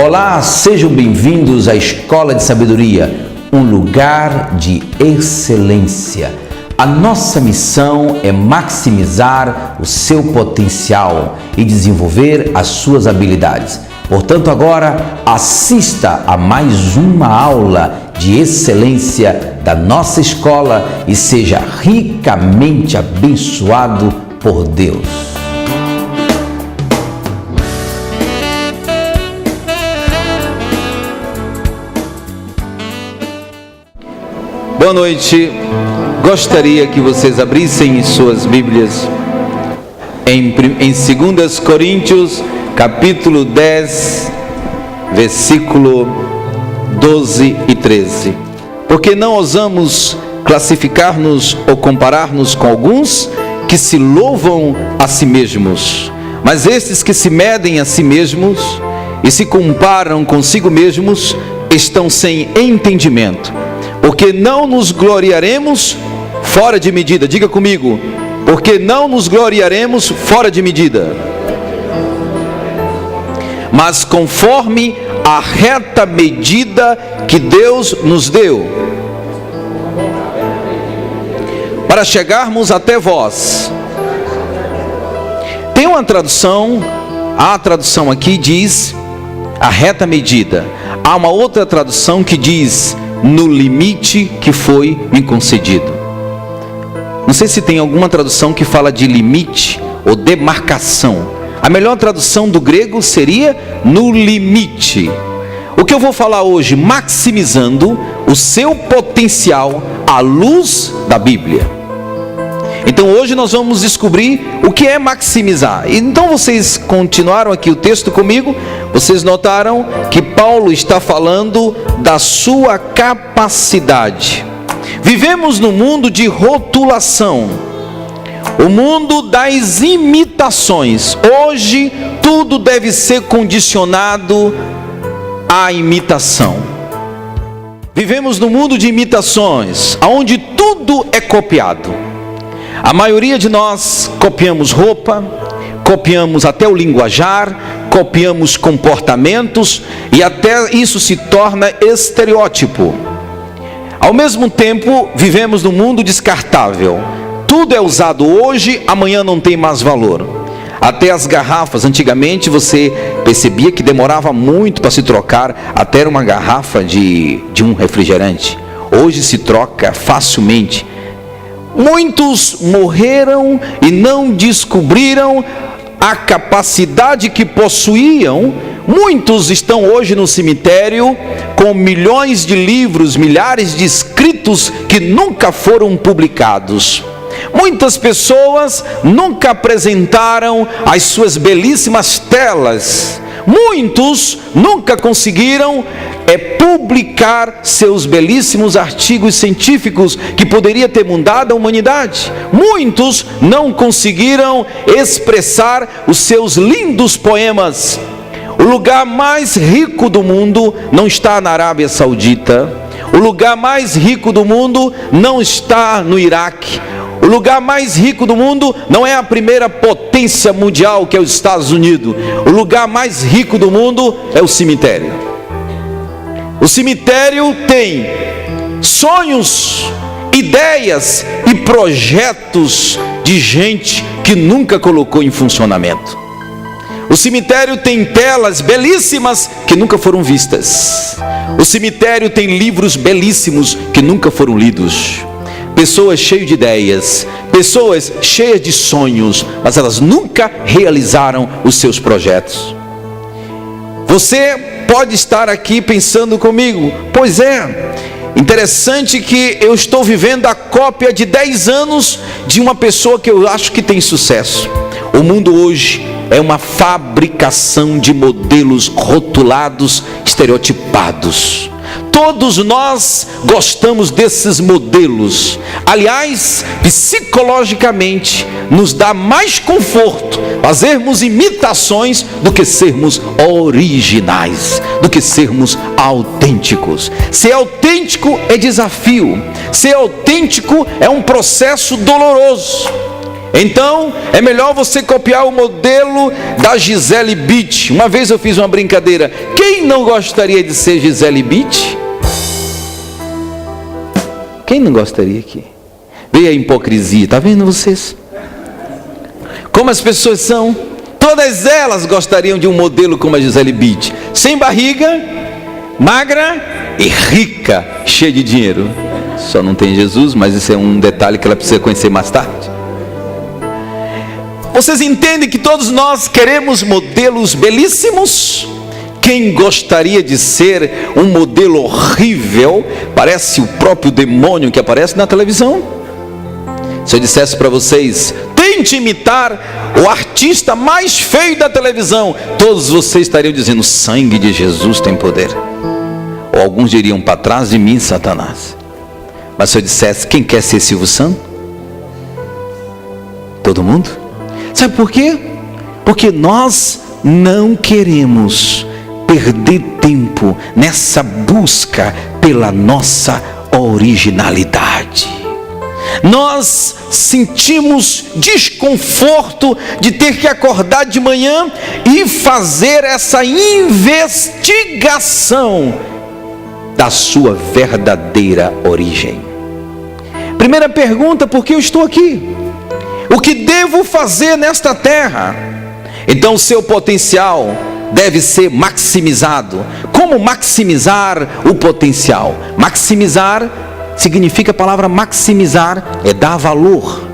Olá, sejam bem-vindos à Escola de Sabedoria, um lugar de excelência. A nossa missão é maximizar o seu potencial e desenvolver as suas habilidades. Portanto, agora assista a mais uma aula de excelência da nossa escola e seja ricamente abençoado por Deus. Boa noite. Gostaria que vocês abrissem suas Bíblias em 2 Coríntios, capítulo 10, versículo 12 e 13. Porque não ousamos classificar-nos ou comparar-nos com alguns que se louvam a si mesmos, mas estes que se medem a si mesmos e se comparam consigo mesmos estão sem entendimento. Porque não nos gloriaremos fora de medida. Diga comigo, porque não nos gloriaremos fora de medida, mas conforme a reta medida que Deus nos deu, para chegarmos até vós. Tem uma tradução, a tradução aqui diz a reta medida. Há uma outra tradução que diz no limite que foi me concedido. Não sei se tem alguma tradução que fala de limite ou demarcação. A melhor tradução do grego seria no limite. O que eu vou falar hoje, maximizando o seu potencial à luz da Bíblia. Então hoje nós vamos descobrir o que é maximizar. Então vocês continuaram aqui o texto comigo. Vocês notaram que Paulo está falando da sua capacidade. Vivemos no mundo de rotulação, o mundo das imitações. Hoje tudo deve ser condicionado à imitação. Vivemos no mundo de imitações, onde tudo é copiado. A maioria de nós copiamos roupa, copiamos até o linguajar, copiamos comportamentos e até isso se torna estereótipo. Ao mesmo tempo, vivemos num mundo descartável. Tudo é usado hoje, amanhã não tem mais valor. Até as garrafas, antigamente você percebia que demorava muito para se trocar até uma garrafa de um refrigerante. Hoje se troca facilmente. Muitos morreram e não descobriram a capacidade que possuíam. Muitos estão hoje no cemitério com milhões de livros, milhares de escritos que nunca foram publicados. Muitas pessoas nunca apresentaram as suas belíssimas telas. Muitos nunca conseguiram publicar seus belíssimos artigos científicos que poderia ter mudado a humanidade. Muitos não conseguiram expressar os seus lindos poemas. O lugar mais rico do mundo não está na Arábia Saudita. O lugar mais rico do mundo não está no Iraque. O lugar mais rico do mundo não é a primeira potência mundial, que é os Estados Unidos. O lugar mais rico do mundo é o cemitério. O cemitério tem sonhos, ideias e projetos de gente que nunca colocou em funcionamento. O cemitério tem telas belíssimas que nunca foram vistas. O cemitério tem livros belíssimos que nunca foram lidos. Pessoas cheias de ideias, pessoas cheias de sonhos, mas elas nunca realizaram os seus projetos. Você pode estar aqui pensando comigo, pois é, interessante que eu estou vivendo a cópia de 10 anos de uma pessoa que eu acho que tem sucesso. O mundo hoje é uma fabricação de modelos rotulados, estereotipados. Todos nós gostamos desses modelos. Aliás, psicologicamente, nos dá mais conforto fazermos imitações do que sermos originais, do que sermos autênticos. Ser autêntico é desafio. Ser autêntico é um processo doloroso. Então é melhor você copiar o modelo da Gisele Bündchen. Uma vez eu fiz uma brincadeira: quem não gostaria de ser Gisele Bündchen? Quem não gostaria aqui? Veja a hipocrisia, está vendo vocês? Como as pessoas são. Todas elas gostariam de um modelo como a Gisele Bündchen, sem barriga, magra e rica, cheia de dinheiro. Só não tem Jesus, mas isso é um detalhe que ela precisa conhecer mais tarde. Vocês entendem que todos nós queremos modelos belíssimos? Quem gostaria de ser um modelo horrível? Parece o próprio demônio que aparece na televisão. Se eu dissesse para vocês: tente imitar o artista mais feio da televisão, todos vocês estariam dizendo: o sangue de Jesus tem poder. Ou alguns diriam: para trás de mim, Satanás. Mas se eu dissesse: quem quer ser Silvio Santos? Todo mundo? Sabe por quê? Porque nós não queremos perder tempo nessa busca pela nossa originalidade. Nós sentimos desconforto de ter que acordar de manhã e fazer essa investigação da sua verdadeira origem. Primeira pergunta: por que eu estou aqui? O que devo fazer nesta terra? Então o seu potencial deve ser maximizado. Como maximizar o potencial? Maximizar significa, a palavra maximizar é dar valor,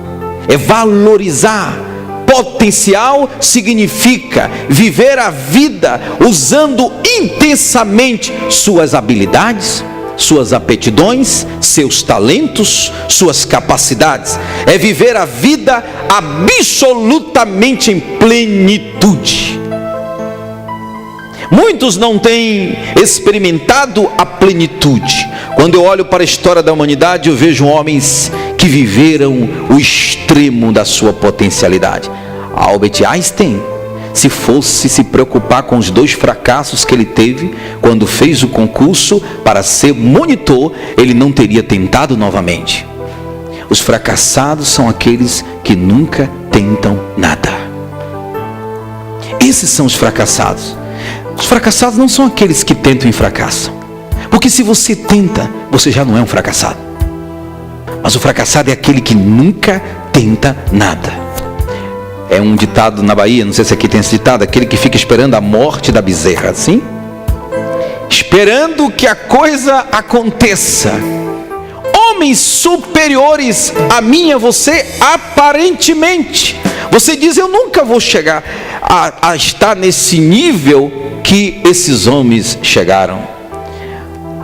é valorizar. Potencial significa viver a vida usando intensamente suas habilidades, suas aptidões, seus talentos, suas capacidades. É viver a vida absolutamente em plenitude. Muitos não têm experimentado a plenitude. Quando eu olho para a história da humanidade, eu vejo homens que viveram o extremo da sua potencialidade. Albert Einstein, se fosse se preocupar com os 2 fracassos que ele teve quando fez o concurso para ser monitor, ele não teria tentado novamente. Os fracassados são aqueles que nunca tentam nada. Esses são os fracassados. Os fracassados não são aqueles que tentam e fracassam, porque se você tenta, você já não é um fracassado. Mas o fracassado é aquele que nunca tenta nada. É um ditado na Bahia, não sei se aqui tem esse ditado: aquele que fica esperando a morte da bezerra, assim, esperando que a coisa aconteça. Homens superiores a mim e a você, aparentemente. Você diz: eu nunca vou chegar a estar nesse nível que esses homens chegaram.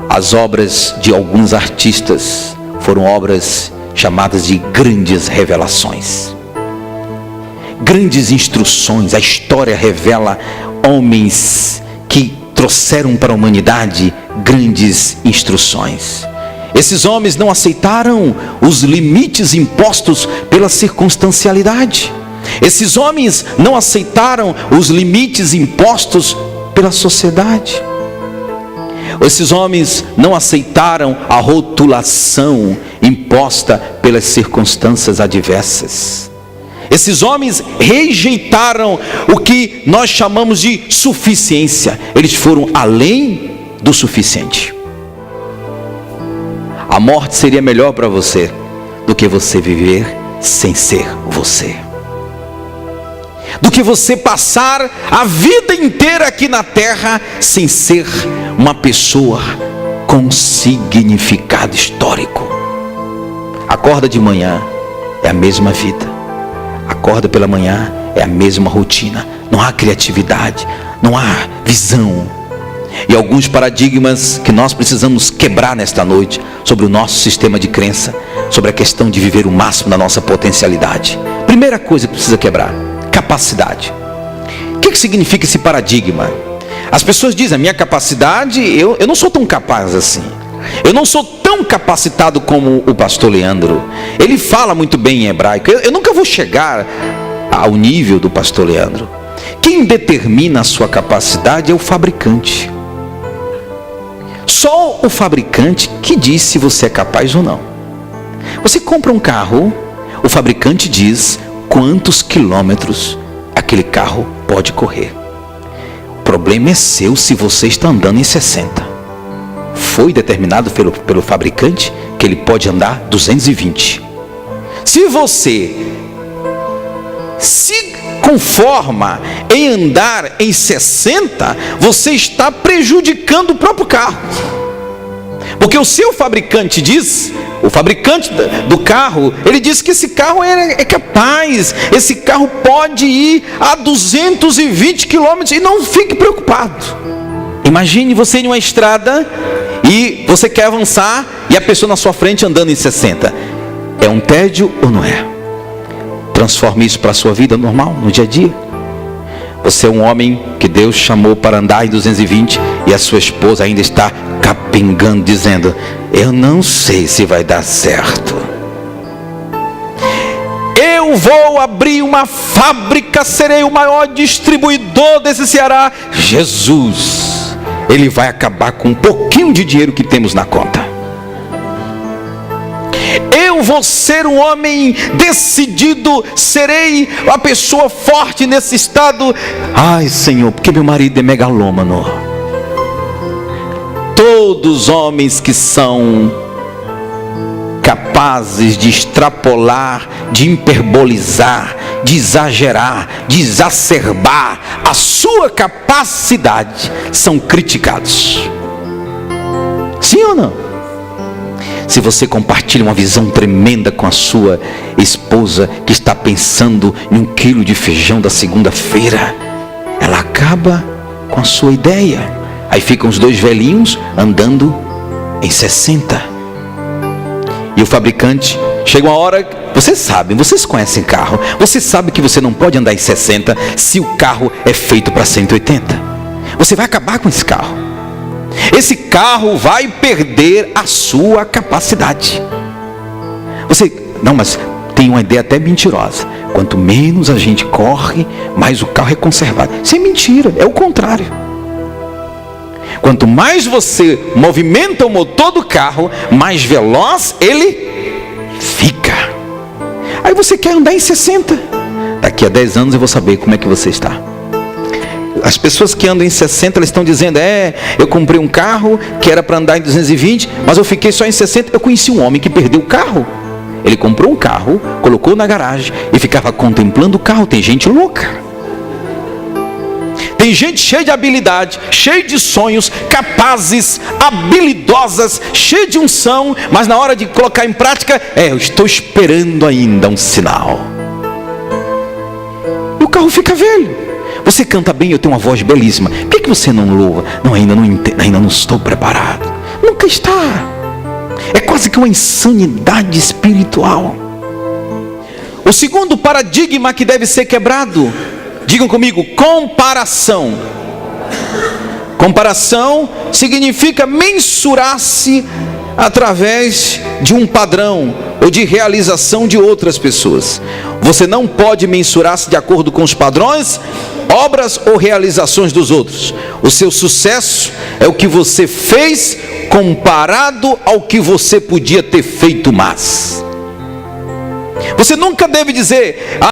As obras de alguns artistas foram obras chamadas de grandes revelações, grandes instruções. A história revela homens que trouxeram para a humanidade grandes instruções. Esses homens não aceitaram os limites impostos pela circunstancialidade. Esses homens não aceitaram os limites impostos pela sociedade. Esses homens não aceitaram a rotulação imposta pelas circunstâncias adversas. Esses homens rejeitaram o que nós chamamos de suficiência. Eles foram além do suficiente. A morte seria melhor para você do que você viver sem ser você, do que você passar a vida inteira aqui na terra sem ser uma pessoa com significado histórico. Acorda de manhã, é a mesma vida. Acorda pela manhã, é a mesma rotina. Não há criatividade, não há visão. E alguns paradigmas que nós precisamos quebrar nesta noite sobre o nosso sistema de crença, sobre a questão de viver o máximo da nossa potencialidade. Primeira coisa que precisa quebrar: capacidade. O que significa esse paradigma? As pessoas dizem: a minha capacidade, eu não sou tão capaz assim. Eu não sou tão capacitado como o pastor Leandro. Ele fala muito bem em hebraico. Eu nunca vou chegar ao nível do pastor Leandro. Quem determina a sua capacidade é o fabricante. Só o fabricante que diz se você é capaz ou não. Você compra um carro, o fabricante diz quantos quilômetros aquele carro pode correr. O problema é seu se você está andando em 60. Foi determinado pelo fabricante que ele pode andar 220. Se você se conforma em andar em 60, você está prejudicando o próprio carro. Porque o seu fabricante diz, o fabricante do carro, ele diz que esse carro é capaz, esse carro pode ir a 220 km e não fique preocupado. Imagine você em uma estrada e você quer avançar e a pessoa na sua frente andando em 60. É um tédio ou não é? Transforme isso para a sua vida normal, no dia a dia. Você é um homem que Deus chamou para andar em 220 e a sua esposa ainda está capengando, dizendo: eu não sei se vai dar certo. Eu vou abrir uma fábrica, serei o maior distribuidor desse Ceará. Jesus, ele vai acabar com um pouquinho de dinheiro que temos na conta. Eu vou ser um homem decidido, serei a pessoa forte nesse estado. Ai, Senhor, porque meu marido é megalômano. Todos os homens que são capazes de extrapolar, de hiperbolizar, de exagerar, de exacerbar a sua capacidade, são criticados. Sim ou não? Se você compartilha uma visão tremenda com a sua esposa, que está pensando em 1 quilo de feijão da segunda-feira, ela acaba com a sua ideia. Aí ficam os dois velhinhos andando em 60. E o fabricante, chega uma hora, vocês sabem, vocês conhecem carro, você sabe que você não pode andar em 60 se o carro é feito para 180. Você vai acabar com esse carro. Esse carro vai perder a sua capacidade. Mas tem uma ideia até mentirosa. Quanto menos a gente corre, mais o carro é conservado. Isso é mentira, é o contrário. Quanto mais você movimenta o motor do carro, mais veloz ele fica. Aí você quer andar em 60. Daqui a 10 anos eu vou saber como é que você está. As pessoas que andam em 60, elas estão dizendo: eu comprei um carro que era para andar em 220, mas eu fiquei só em 60. Eu conheci um homem que perdeu o carro. Ele comprou um carro, colocou na garagem e ficava contemplando o carro. Tem gente louca. Tem gente cheia de habilidade, cheia de sonhos, capazes, habilidosas, cheia de unção, mas na hora de colocar em prática, eu estou esperando ainda um sinal. E o carro fica velho. Você canta bem, eu tenho uma voz belíssima. Por que você não louva? Ainda não estou preparado. Nunca está. É quase que uma insanidade espiritual. O segundo paradigma que deve ser quebrado, digam comigo: comparação. Comparação significa mensurar-se através de um padrão ou de realização de outras pessoas. Você não pode mensurar-se de acordo com os padrões, obras ou realizações dos outros. O seu sucesso é o que você fez comparado ao que você podia ter feito mais. Você nunca deve dizer: